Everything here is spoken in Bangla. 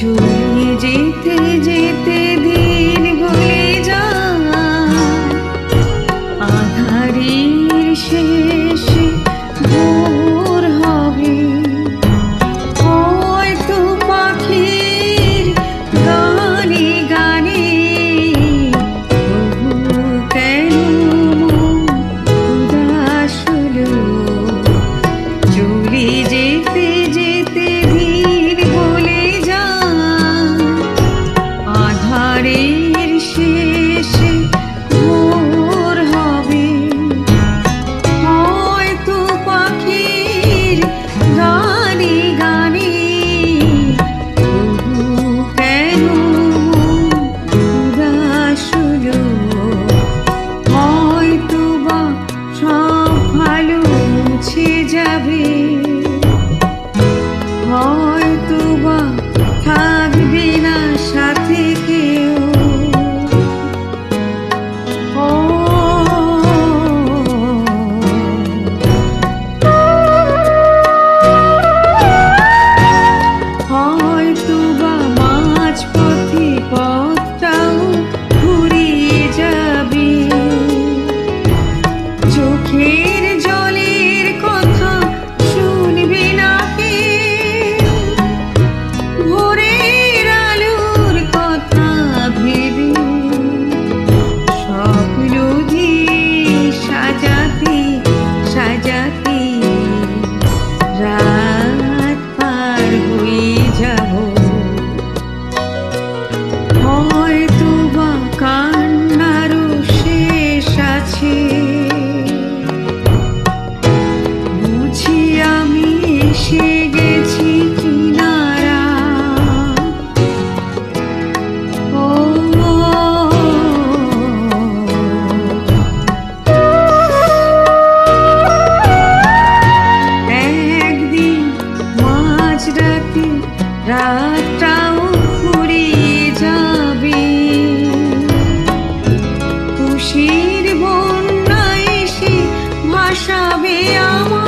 চলে যেতে যেতে দিন ভুলে যায়, আঁধারের শেষে ভোর হবে। হয়তো পাখির গানে গানে তবু কেন মন উদাস হলো। চলে যেতে যেতে দিন ভুলে যায়, আঁধারের শেষে ভোর হবে। হয়তো পাখির গানে গানে তবু কেন মন উদাস হলো। হয়তো বা সব ভালো মুছে যাবে, হয়তো বা থাকবে না সাথে কেউ। হয়তো বা মাঝপথে পথটাও ঘুরিয়ে যাবে। চোখের জলের কথা শুনবে না কেউ, ভোরের আলোর কথা ভেবে স্বপ্ন দিয়ে সাজাতে সাজাতে রাত পার হয়ে যাব। হয়তো বা কান্নারও শেষ আছে, বুঝি আমি এসে গেছি কিনারা। ও একদিন মাঝরাতে রাতটাও ফুরিয়ে যাবে। খুশির বন্যা এসে ভাসাবে আমার